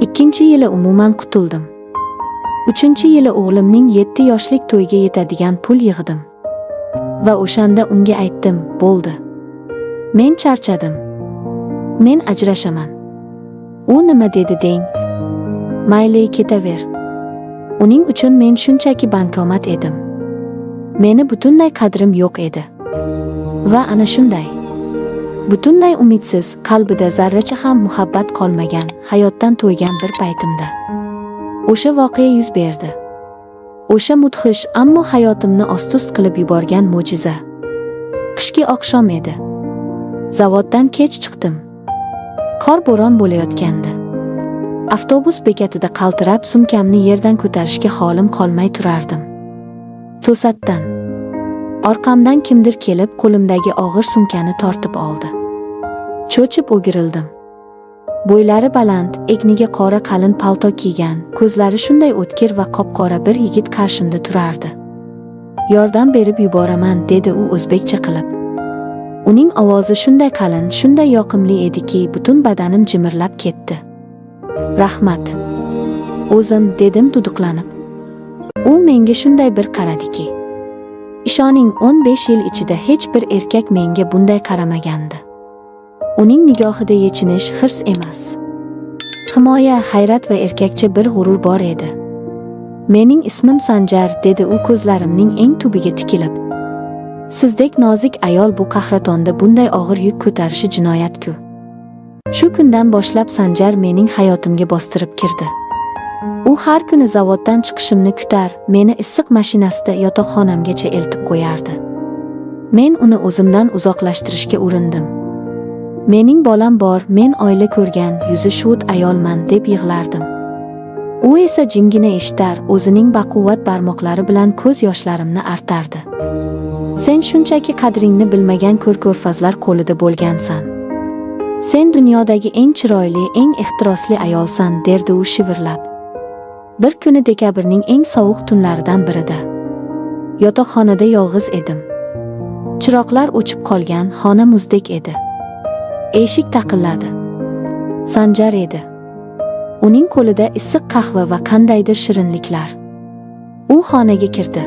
2-yili umuman qutuldim. 3-yili o'g'limning 7 yoshlik to'yiga yetadigan pul yig'dim. Va o'shanda unga aytdim, bo'ldi. Men charchadim. Men ajrashaman. U nima dedi deng? Mayli, ketaver. Uning uchun men shunchaki bankomat edim. Meni butunlay qadrim yo'q edi. Va ana shunday. Butunlay umidsiz, qalbida zarracha ham muhabbat qolmagan, hayotdan to'ygan bir paytimda o'sha voqea yuz berdi. O'sha mudhish, ammo hayotimni ost-ust qilib yuborgan mo'jiza. Qishki oqshom edi. Zavoddan kech chiqdim. Qor bo'ron bo'layotgandi. Avtobus bekatida qaltirab sumkamni yerdan ko'tarishga holim qolmay turardim. To'satdan orqamdan kimdir kelib qo'limdagi og'ir sumkani tortib oldi. Cho'chib o'girildim. Bo'ylari baland, egniga qora qalin palto kiygan, ko'zlari shunday o'tkir va qop-qora bir yigit qarshimda turardi. Yordam berib yuboraman, dedi u o'zbekcha qilib. Uning ovozi shunday qalin, shunday yoqimli ediki, butun badanim jimirlab ketdi. Rahmat. O'zim, dedim duduqlanib. U menga shunday bir qaradiki. Ishoning, 15 yil ichida hech bir erkak menga bunday qaramagandi. Uning nigohida yechinish, hirs emas, himoya, hayrat va erkakcha bir g'urur bor edi. Mening ismim Sanjar, dedi u ko'zlarimning eng tubiga tikilib. Sizdek nozik ayol bu qahratonda bunday og'ir yuk ko'tarishi jinoyat-ku. Shu kundan boshlab Sanjar mening hayotimga bostirib kirdi. U har kuni zavoddan chiqishimni kutar, meni issiq mashinasida yotoqxonamgacha eltib qo'yardi. Men uni o'zimdan uzoqlashtirishga urindim. Mening bolam bor, men oila ko'rgan, yuzi shud ayolman deb yig'lardim. U esa jimgina eshitar, o'zining baquvvat barmoqlari bilan ko'z yoshlarimni artardi. Sen shunchaki qadringni bilmagan ko'rko'rfazlar qo'lida bo'lgansan. Sen dunyodagi eng chiroyli, eng ehtirosli ayolsan, derdi u shivirlab. Bir kuni dekabrning eng sovuq tunlaridan birida yotoqxonada yolg'iz edim. Chiroqlar o'chib qolgan, xona muzdek edi. Eshik taqilladi. Sanjar edi. Uning qo'lida issiq qahva va qandaydir shirinliklar. U xonaga kirdi.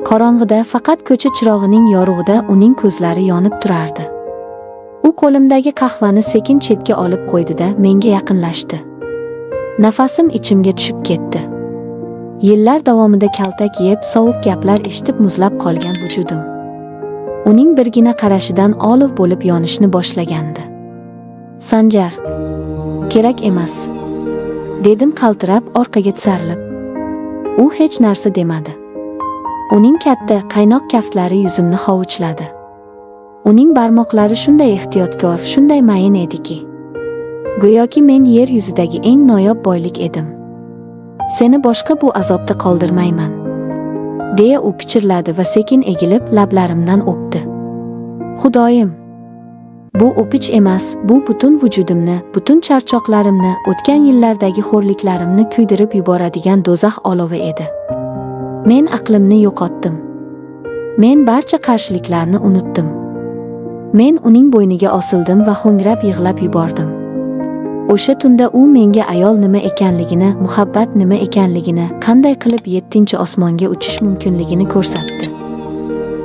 Qorong'ida faqat ko'cha chirog'ining yorug'ida uning ko'zlari yonib turardi. U qo'limdagi qahvani sekin chetga olib qo'ydi-da, menga yaqinlashdi. Nafasim ichimga tushib ketdi. Yillar davomida kaltak yeb, sovuq gaplar eshitib muzlab qolgan vujudim uning birgina qarashidan olov bo'lib yonishni boshlagandi. Sanjar, kerak emas, dedim qaltirab, orqaga tisarilib. U hech narsa demadi. Uning katta, qaynoq kaftlari yuzimni hovuchladi. Uning barmoqlari shunday ehtiyotkor, shunday mayin ediki, go'yoki men yer yuzidagi eng noyob boylik edim. Seni boshqa bu azobda qoldirmayman, deya u pichirladi va sekin egilib lablarimdan o'pdi. Xudoyim, bu o'pich emas, bu butun vujudimni, butun charchoqlarimni, o'tgan yillardagi xo'rliklarimni kuydirib yuboradigan do'zax olovi edi. Men aqlimni yo'qotdim. Men barcha qarshiliklarni unutdim. Men uning bo'yniga osildim va ho'ngrab yig'lab yubordim. O'sha tunda u menga ayol nima ekanligini, muhabbat nima ekanligini, qanday qilib 7-osmonga uchish mumkinligini ko'rsatdi.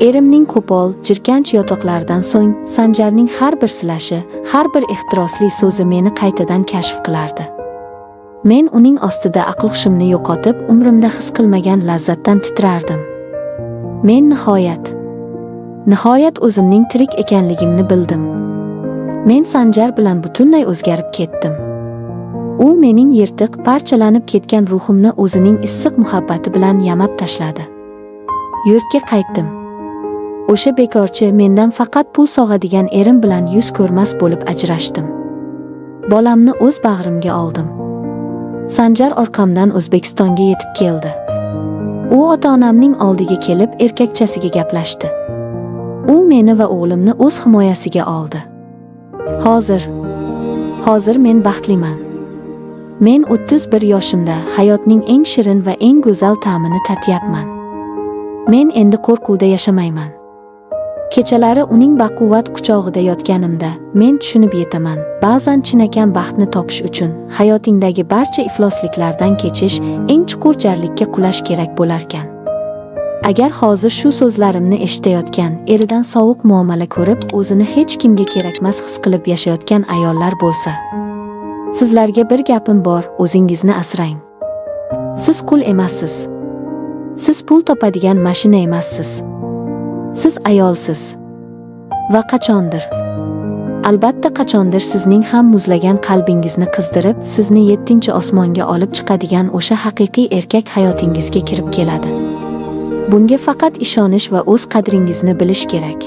Erimning qo'pol, jirkanch yotoqlaridan so'ng Sanjarning har bir silashi, har bir ehtirosli so'zi meni qaytadan kashf qilardi. Men uning ostida aql-hushimni yo'qotib, umrimda his qilmagan lazzatdan titrardim. Men nihoyat o'zimning tirik ekanligimni bildim. Men Sanjar bilan butunlay o'zgarib ketdim. U mening yirtiq, parchalanib ketgan ruhimni o'zining issiq muhabbati bilan yamab tashladi. Yurtga qaytdim. O'sha bekorchi mendan faqat pul sog'adigan erim bilan yuz ko'rmas bo'lib ajrashdim. Bolamni o'z bag'rimga oldim. Sanjar orqamdan O'zbekistonga yetib keldi. U ota-onamning oldiga kelib erkakchasiga gaplashdi. U meni va o'g'limni o'z himoyasiga oldi. Hozir men baxtliman. Men 31 yoshimda hayotning eng shirin va eng go'zal ta'mini tatyapman. Men endi qo'rquvda yashamayman. Kechalari uning baquvvat quchog'ida yotganimda men tushunib yetaman. Ba'zan chinakam baxtni topish uchun hayotingdagi barcha iflosliklardan kechish, eng chuqur jarlikka qulash kerak bo'larkan. Agar hozir shu so'zlarimni eshitayotgan, eridan sovuq muomala ko'rib, o'zini hech kimga kerakmas his qilib yashayotgan ayollar bo'lsa, sizlarga bir gapim bor, o'zingizni asrang. Siz qul emassiz. Siz pul topadigan mashina emassiz. Siz ayolsiz. Va qachondir, albatta qachondir sizning ham muzlagan qalbingizni qizdirib, sizni 7-osmonga olib chiqadigan o'sha haqiqiy erkak hayotingizga kirib keladi. Bunga faqat ishonish va o'z qadringizni bilish kerak.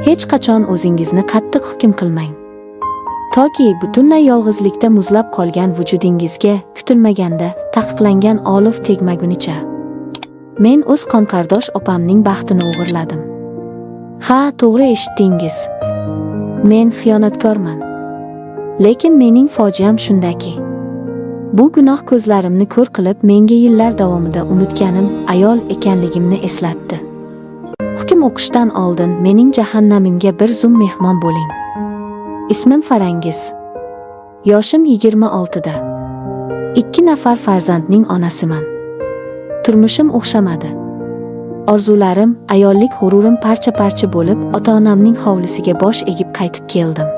Hech qachon o'zingizni qattiq hukm qilmang. Toki butunlay yolg'izlikda muzlab qolgan vujudingizga kutilmaganda taqiqlangan olov tegmagunicha. Men o'z qonqardosh opamning baxtini o'g'irladim. Ha, to'g'ri eshitdingiz. Men xiyonatkorman. Lekin mening fojiam shundaki, bu gunoh ko'zlarimni ko'r qilib menga yillar davomida unutganim ayol ekanligimni eslatdi. Hukm o'qishdan oldin mening jahannamimga bir zum mehmon bo'ling. Ismim Farangiz. Yoshim 26 da. 2 nafar farzandning onasiman. Turmushim o'xshamadi. Orzularim, ayollik g'ururim parcha-parcha bo'lib, ota-onamning hovlisiga bosh egib qaytib keldim.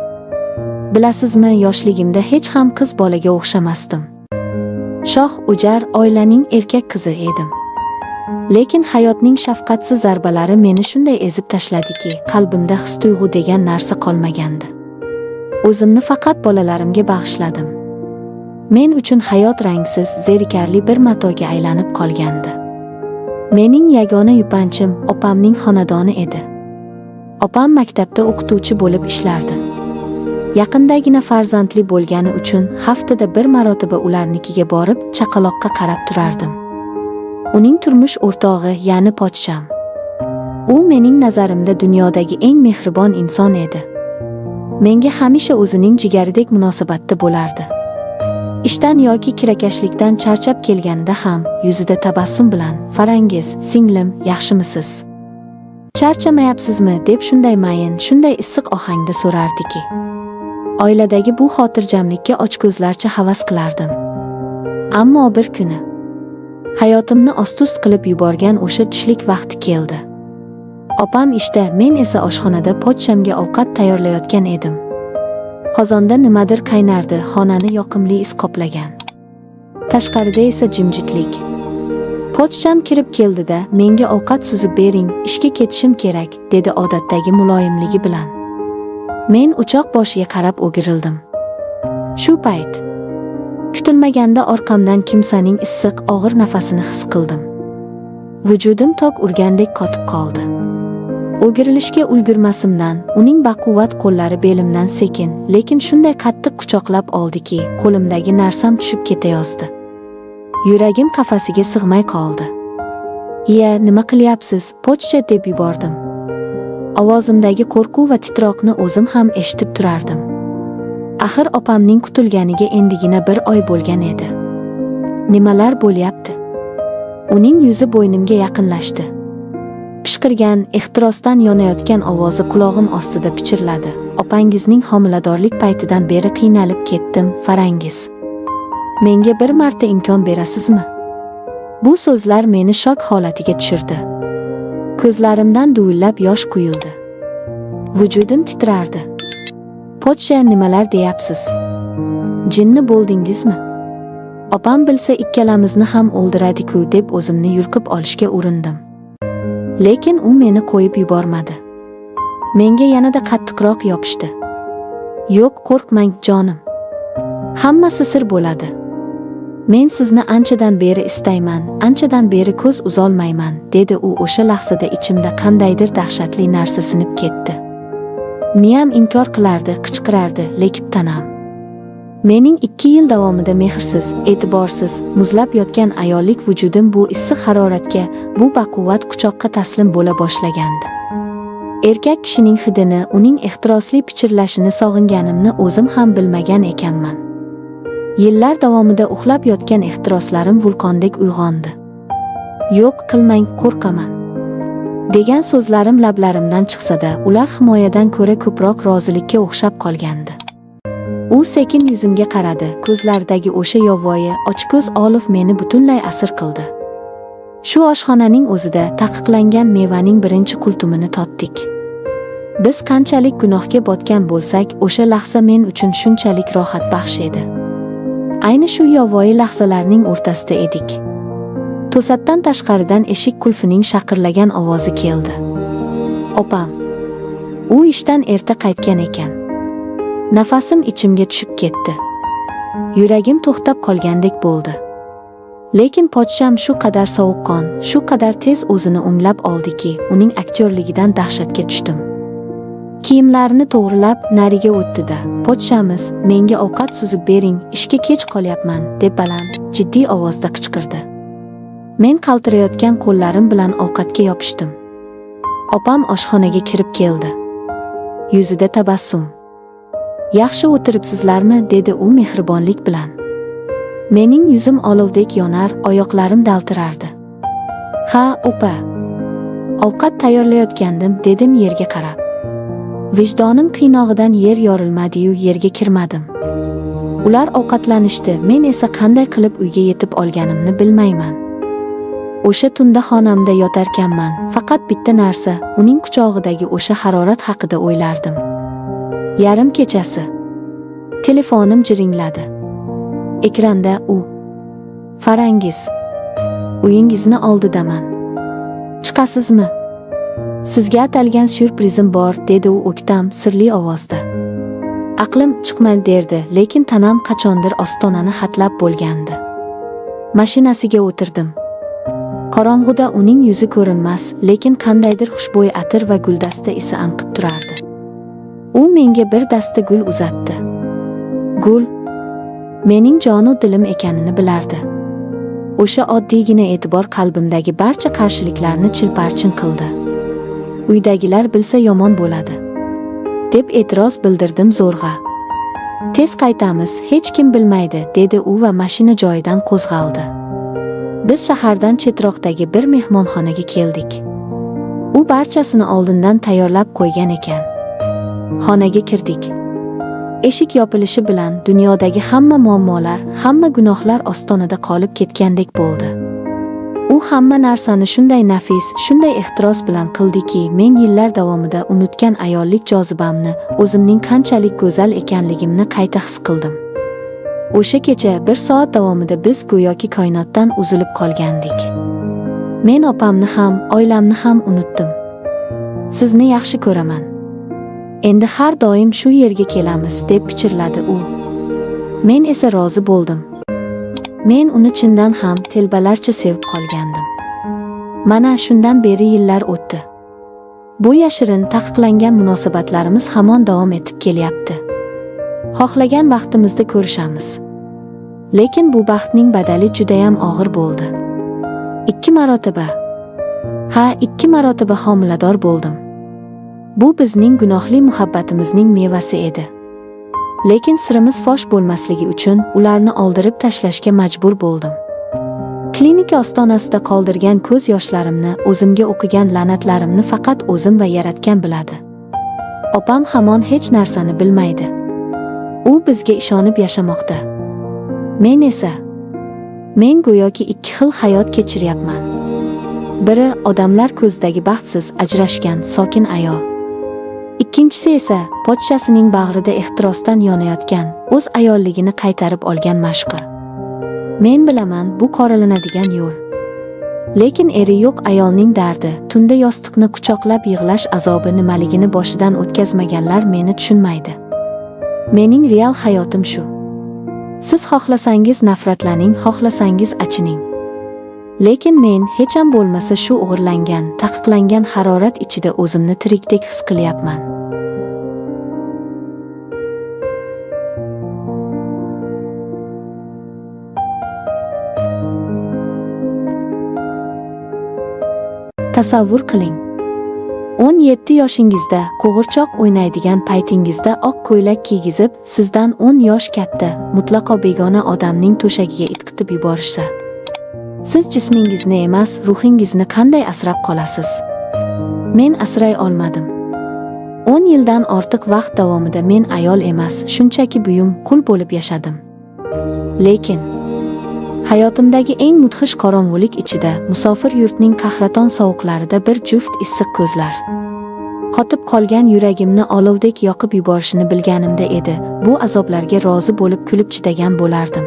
Bilasizmi, yoshligimda hech ham qiz bolaga o'xshamasdim. Shoh o'jar oilaning erkak qizi edim. Lekin hayotning shafqatsiz zarbalari meni shunday ezib tashladiki, qalbimda his-tuyg'u degan narsa qolmagandi. O'zimni faqat bolalarimga bag'ishladim. Men uchun hayot rangsiz, zerikarli bir matoga aylanib qolgandi. Mening yagona yupanchim opamning xonadoni edi. Opam maktabda o'qituvchi bo'lib ishlardi. Yaqindagina farzandli bo'lgani uchun haftada bir marotaba ularnikiga borib, chaqaloqqa qarab turardim. Uning turmush o'rtog'i, ya'ni pochcham. U mening nazarimda dunyodagi eng mehribon inson edi. Menga hamisha o'zining jigaridek munosabatda bo'lardi. Ishdan yoki kirakashlikdan charchab kelganda ham yuzida tabassum bilan "Farangiz, singlim, yaxshimisiz? Charchamayapsizmi?" deb shunday mayin, shunday issiq ohangda so'rardiki, oiladagi bu xotirjamlikka ochko'zlarcha havas qilardim. Ammo bir kuni hayotimni ost-ust qilib yuborgan o'sha tushlik vaqti keldi. Opam ishda, men esa oshxonada pochchamga ovqat tayyorlayotgan edim. Qozonda nimadir qaynardi, xonani yoqimli is qoplagan. Tashqarida esa jimjitlik. Pochcham kirib keldida, menga ovqat suzib bering, ishga ketishim kerak, dedi odatdagi muloyimligi bilan. Men o'choq boshiga qarab o'girildim. Shu payt kutilmaganda orqamdan kimsaning issiq, og'ir nafasini his qildim. Vujudim tok urgandek qotib qoldi. O'girilishga ulgurmasimdan uning baquvvat qo'llari belimdan sekin, lekin shunday qattiq quchoqlab oldiki, qo'limdagi narsam tushib ketayozdi. Yuragim qafasiga sig'may qoldi. "Iya, nima qilyapsiz?" pochcha deb yubordim. Ovozimdagi qo'rquv va titroqni o'zim ham eshitib turardim. Axir opamning qutilganiga endigina bir oy bo'lgan edi. Nimalar bo'lyapti? Uning yuzi bo'ynimga yaqinlashdi. Pishqirgan, ehtirosdan yonayotgan ovozi qulog'im ostida pichirladi. "Opangizning homiladorlik paytidan beri qiynalib ketdim, Farangiz. Menga bir marta imkon berasizmi?" Bu so'zlar meni shok holatiga tushirdi. Ko'zlarimdan duvillab yosh quyildi. Vujudim titrardi. "Pochcha, nimalar deyapsiz? Jinni bo'ldingizmi? Opam bilsa ikkalamizni ham o'ldiradi-ku" deb o'zimni yulqib olishga urindim. Lekin u meni qo'yib yubormadi. Menga yanada qattiqroq yopishdi. Yo'q, qo'rqmang, jonim. Hammasi sir bo'ladi. Men sizni anchadan beri istayman, anchadan beri ko'z uzolmayman, dedi u. O'sha lahzada ichimda qandaydir dahshatli narsa sinib ketdi. Miyam inkor qilardi, qichqirardi, lekib tanam. Mening 2 yil davomida mehrsiz, e'tiborsiz, muzlab yotgan ayollik vujudim bu issiq haroratga, bu baquvvat quchoqqa taslim bo'la boshlagandi. Erkak kishining hidini, uning ehtirosli pichirlashini sog'inganimni o'zim ham bilmagan ekanman. Yillar davomida uxlab yotgan ehtiroslarim vulqondek uyg'ondi. Yo'q, qilmang, qo'rqaman degan so'zlarim lablarimdan chiqsa-da, ular himoyadan ko'ra ko'proq rozilikka o'xshab qolgandi. U sekin yuzimga qaradi. Ko'zlaridagi o'sha yovvoyi, ochko'z olov meni butunlay asir qildi. Shu oshxonaning o'zida taqiqlangan mevaning birinchi qultumini totdik. Biz qanchalik gunohga botgan bo'lsak, o'sha lahza men uchun shunchalik rohat baxsh edi. Ayni shu yovvoyi lahzalarning o'rtasida edik. To'satdan tashqaridan eshik qulfining shaqirlagan ovozi keldi. Opam. U ishdan erta qaytgan ekan. Nafasim ichimga tushib ketdi. Yuragim to'xtab qolgandek bo'ldi. Lekin pochcham shu qadar sovuqqon, shu qadar tez o'zini o'nglab oldiki, uning aktyorligidan dahshatga tushdim. Kiyimlarini to'g'rilab nariga o'tdi-da, "Pochchamiz, menga ovqat suzib bering, ishga kech qolyapman", deb baland, jiddiy ovozda qichqirdi. Men qaltirayotgan qo'llarim bilan ovqatga yopishdim. Opam oshxonaga kirib keldi. Yuzida tabassum. "Yaxshi o'tiribsizlarmi?" dedi u mehribonlik bilan. Mening yuzim olovdek yonar, oyoqlarim daltirardi. "Ha, opa. Ovqat tayyorlayotgandim", dedim yerga qarab. Vijdonim qiynog'idan yer yorilmadi-yu, yerga kirmadim. Ular ovqatlanishdi, men esa qanday qilib uyga yetib olganimni bilmayman. O'sha tunda xonamda yotarkanman, faqat bitta narsa, uning quchog'idagi o'sha harorat haqida o'ylardim. Yarim kechasi. Telefonim jiringladi. Ekranda u. "Farangiz, uyingizni oldidaman. Chiqasizmi? Sizga atalgan syurprizim bor", dedi u o'ktam, sirli ovozda. Aqlim chiqmay derdi, lekin tanam qachondir ostonani xatlab bo'lgandi. Mashinasiga o'tirdim. Qorong'uda uning yuzi ko'rinmas, lekin qandaydir xushbo'y atir va guldasta isi anqib turardi. U menga bir dasta gul uzatdi. Gul mening jonu dilim ekanini bilardi. O'sha oddiygina e'tibor qalbimdagi barcha qarshiliklarni chilparchin qildi. "Uydagilar bilsa yomon bo'ladi", deb e'tiroz bildirdim zo'rg'a. "Tez qaytamiz, hech kim bilmaydi", dedi u va mashina joyidan qo'zg'aldi. Biz shahardan chetroqdagi bir mehmonxonaga keldik. U barchasini oldindan tayyorlab qo'ygan ekan. Xonaga kirdik. Eshik yopilishi bilan dunyodagi hamma muammolar, hamma gunohlar ostonada qolib ketgandek bo'ldi. U hamma narsani shunday nafis, shunday ehtiros bilan qildiki, men yillar davomida unutgan ayollik jozibamni, o'zimning qanchalik go'zal ekanligimni qayta his qildim. O'sha kecha 1 soat davomida biz go'yoki koinotdan uzilib qolgandik. Men opamni ham, oilamni ham unutdim. "Sizni yaxshi ko'raman. Endi har doim shu yerga kelamiz", deb pichirladi u. Men esa rozi bo'ldim. Men uni chindan ham telbalarcha sevib qolgandim. Mana shundan beri yillar o'tdi. Bu yashirin, taqiqlangan munosabatlarimiz hamon davom etib kelyapti. Xohlagan vaqtimizda ko'rishamiz. Lekin bu baxtning badali juda ham og'ir bo'ldi. 2 marotaba. Ha, 2 marotaba homilador bo'ldim. Bu bizning gunohli muhabbatimizning mevasi edi. Lekin sirimiz fosh bo'lmasligi uchun ularni oldirib tashlashga majbur bo'ldim. Klinika ostonasida qoldirgan ko'z yoshlarimni, o'zimga o'qigan la'natlarimni faqat o'zim va Yaratgan biladi. Opam hamon hech narsani bilmaydi. U bizga ishonib yashamoqda. Men go'yoki 2 xil hayot kechiryapman. Biri odamlar ko'zidagi baxtsiz, ajrashgan, sokin ayol. Ikkinchisi esa pochchasining bag'rida ehtirosdan yonayotgan, o'z ayolligini qaytarib olgan mashqa. Men bilaman, bu qoralanadigan yo'l. Lekin eri yo'q ayolning dardi, tunda yostiqni quchoqlab yig'lash azobi nimaligini boshidan o'tkazmaganlar meni tushunmaydi. Mening real hayotim shu. Siz xohlasangiz nafratlaning, xohlasangiz achining. Lekin men hech ham bo'lmasa shu o'g'irlangan, taqiqlangan harorat ichida o'zimni tirikdek his qilyapman. Tasavvur qiling. 17 yoshingizda, qo'g'irchoq o'ynaydigan paytingizda oq ko'ylak kiygizib, sizdan 10 yosh katta, mutlaqo begona odamning to'shagiga itqitib yuborishsa, siz jismingizni emas, ruhingizni qanday asrab qolasiz? Men asray olmadim. 10 yildan ortiq vaqt davomida men ayol emas, shunchaki buyum, qul bo'lib yashadim. Lekin hayotimdagi eng mudhish qorong'ulik ichida, musofir yurtning qahraton sovuqlarida bir juft issiq ko'zlar qotib qolgan yuragimni olovdek yoqib yuborishini bilganimda edi, bu azoblarga rozi bo'lib kulib chidagan bo'lardim.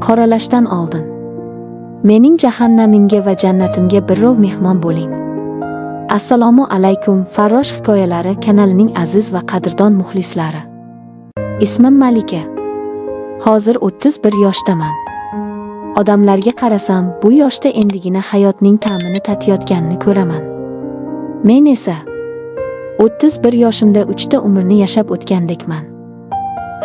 Qoralashdan oldin mening jahannamimga va jannatimga birrov mehmon bo'ling. Assalomu alaykum, Farrosh hikoyalari kanalining aziz va qadrdon muxlislari. Ismim Malika. Hozir 31 yoshdaman. Odamlarga qarasam, bu yoshda endigina hayotning ta'mini tatiyotganini ko'raman. Men esa 31 yoshimda 3 ta umrni yashab o'tgandekman.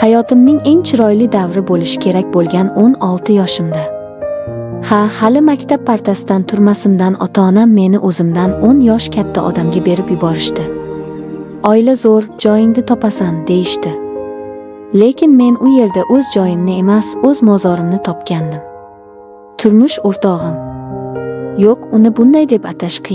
Hayotimning eng chiroyli davri bo'lishi kerak bo'lgan 16 yoshimda. Hali maktab partasidan turmasimdan ota-onam meni o'zimdan 10 yosh katta odamga berib yuborishdi. Oila zo'r, joyingni topasan, deyishdi. Lekin men u yerda o'z joyimni emas, o'z mozorimni topgandim. Turmush o'rtog'im. Yo'q, uni bunday deb atash qiyin.